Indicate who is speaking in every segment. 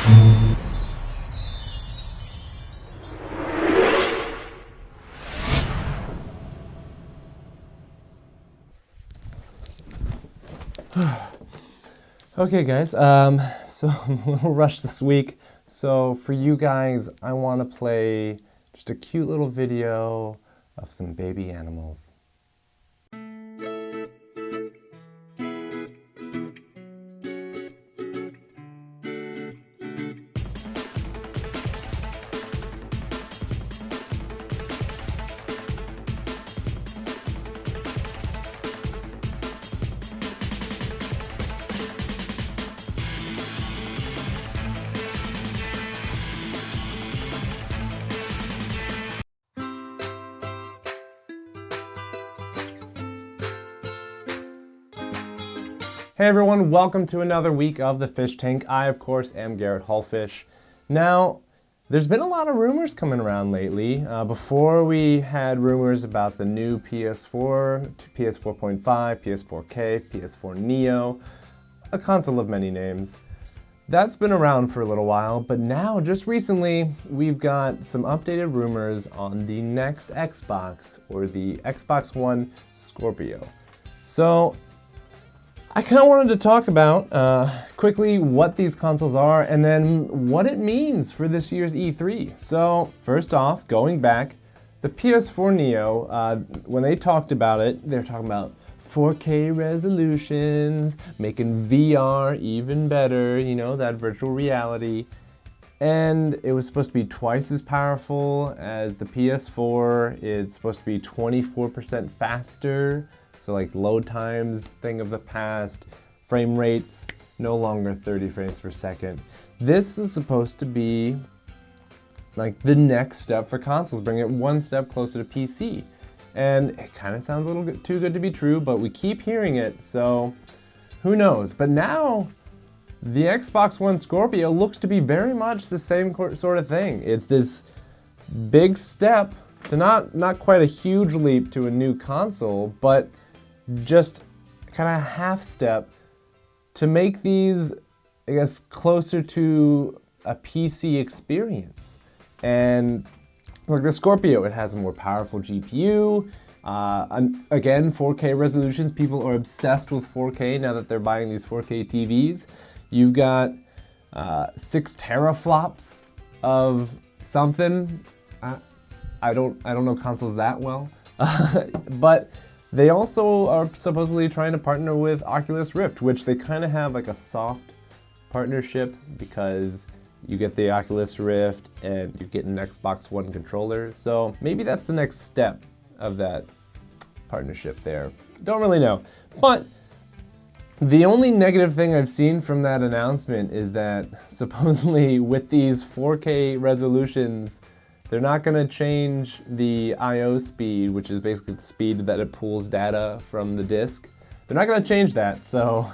Speaker 1: Okay guys, so we'll rush this week. So for you guys, I want to play just a cute little video of some baby animals. Hey everyone, welcome to another week of the Fish Tank. I, of course, am Garrett Hullfish. Now, there's been a lot of rumors coming around lately. Before we had rumors about the new PS4, PS4.5, PS4K, PS4 Neo, a console of many names. That's been around for a little while, but now, just recently, we've got some updated rumors on the next Xbox, or the Xbox One Scorpio. So, I kind of wanted to talk about quickly what these consoles are and then what it means for this year's E3. So first off, going back, the PS4 Neo, when they talked about it, they're talking about 4K resolutions, making VR even better, you know, that virtual reality. And it was supposed to be twice as powerful as the PS4. It's supposed to be 24% faster. So like load times, thing of the past, frame rates, no longer 30 frames per second. This is supposed to be like the next step for consoles, bring it one step closer to PC. And it kind of sounds a little bit too good to be true, but we keep hearing it, so who knows? But now, the Xbox One Scorpio looks to be very much the same sort of thing. It's this big step to not quite a huge leap to a new console, but just kind of half step to make these, I guess, closer to a PC experience. And like the Scorpio, it has a more powerful GPU. Again, 4K resolutions. People are obsessed with 4K now that they're buying these 4K TVs. You've got 6 teraflops of something. I don't know consoles that well, but they also are supposedly trying to partner with Oculus Rift, which they kind of have like a soft partnership because you get the Oculus Rift and you get an Xbox One controller. So maybe that's the next step of that partnership there. Don't really know. But the only negative thing I've seen from that announcement is that supposedly with these 4K resolutions, they're not going to change the I/O speed, which is basically the speed that it pulls data from the disk. They're not going to change that, so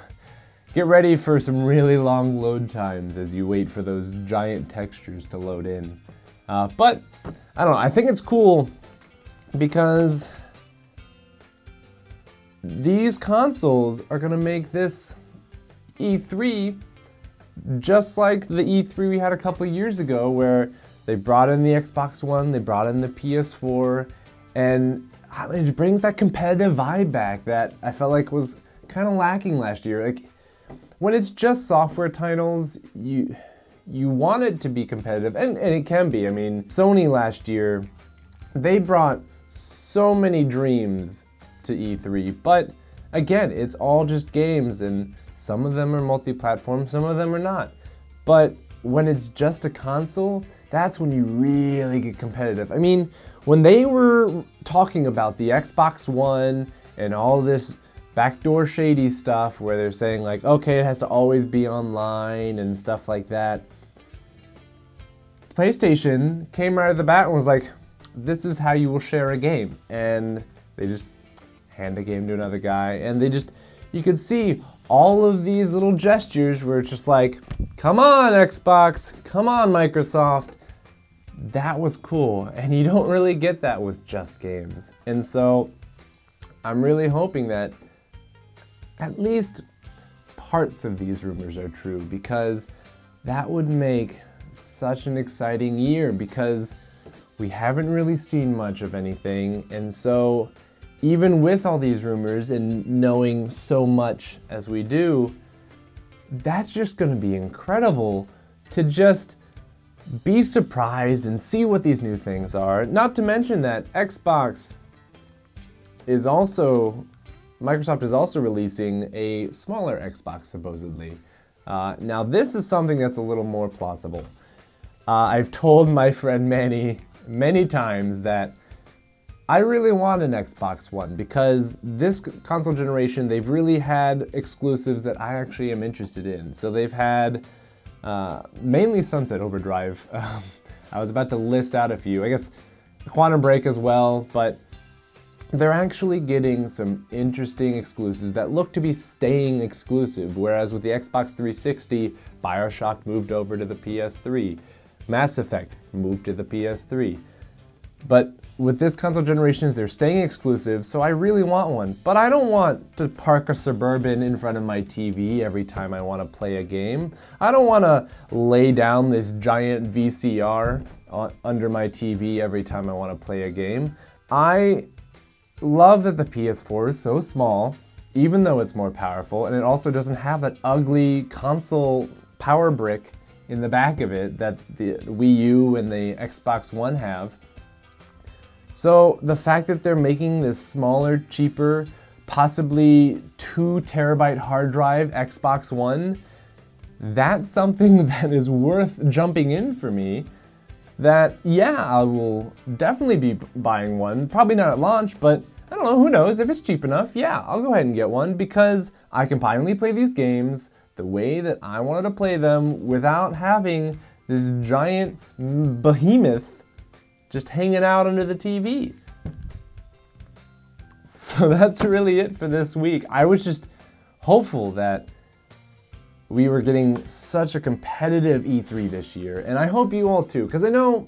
Speaker 1: get ready for some really long load times as you wait for those giant textures to load in. But, I don't know, I think it's cool because these consoles are going to make this E3 just like the E3 we had a couple years ago where they brought in the Xbox One, they brought in the PS4, and it brings that competitive vibe back that I felt like was kind of lacking last year. Like, when it's just software titles, you want it to be competitive, and it can be. I mean, Sony last year, they brought so many dreams to E3, but again, it's all just games, and some of them are multi-platform, some of them are not. But when it's just a console, that's when you really get competitive. I mean, when they were talking about the Xbox One and all this backdoor shady stuff where they're saying like, okay, it has to always be online and stuff like that, PlayStation came right out of the bat and was like, this is how you will share a game. And they just hand a game to another guy, and you could see all of these little gestures where it's just like, come on Xbox, come on Microsoft. That was cool, and you don't really get that with just games. And so I'm really hoping that at least parts of these rumors are true, because that would make such an exciting year because we haven't really seen much of anything. And so even with all these rumors and knowing so much as we do, that's just going to be incredible to just be surprised and see what these new things are. Not to mention that Microsoft is also releasing a smaller Xbox, supposedly. Now this is something that's a little more plausible. I've told my friend Manny many times that I really want an Xbox One because this console generation, they've really had exclusives that I actually am interested in. So they've had mainly Sunset Overdrive. I was about to list out a few. I guess Quantum Break as well, but they're actually getting some interesting exclusives that look to be staying exclusive, whereas with the Xbox 360, BioShock moved over to the PS3. Mass Effect moved to the PS3. But with this console generations, they're staying exclusive, so I really want one. But I don't want to park a Suburban in front of my TV every time I want to play a game. I don't want to lay down this giant VCR under my TV every time I want to play a game. I love that the PS4 is so small, even though it's more powerful, and it also doesn't have that ugly console power brick in the back of it that the Wii U and the Xbox One have. So the fact that they're making this smaller, cheaper, possibly 2 terabyte hard drive Xbox One, that's something that is worth jumping in for me. That, yeah, I will definitely be buying one. Probably not at launch, but I don't know, who knows? If it's cheap enough, yeah, I'll go ahead and get one because I can finally play these games the way that I wanted to play them without having this giant behemoth just hanging out under the TV. So that's really it for this week. I was just hopeful that we were getting such a competitive E3 this year, and I hope you all too, because I know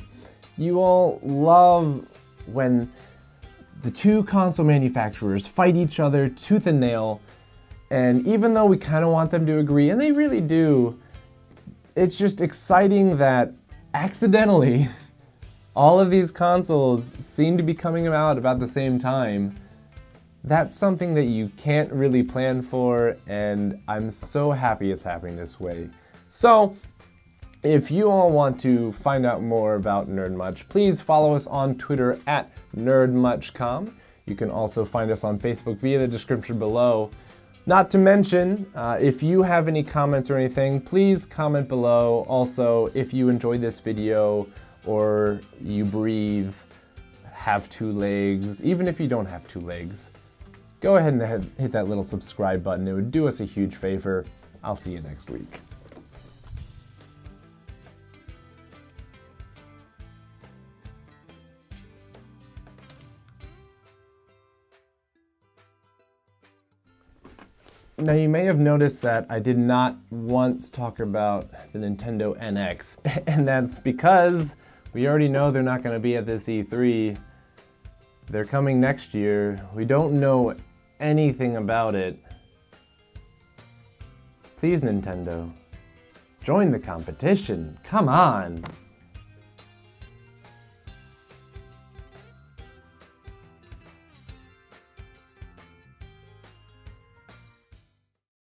Speaker 1: you all love when the two console manufacturers fight each other tooth and nail, and even though we kind of want them to agree, and they really do, it's just exciting that accidentally all of these consoles seem to be coming out about the same time. That's something that you can't really plan for, and I'm so happy it's happening this way. So, if you all want to find out more about NerdMuch, please follow us on Twitter at NerdMuchCom. You can also find us on Facebook via the description below. Not to mention, if you have any comments or anything, please comment below. Also, if you enjoyed this video, or you breathe, have 2 legs, even if you don't have 2 legs, go ahead and hit that little subscribe button. It would do us a huge favor. I'll see you next week. Now you may have noticed that I did not once talk about the Nintendo NX, and that's because we already know they're not going to be at this E3. They're coming next year. We don't know anything about it. Please, Nintendo, join the competition. Come on.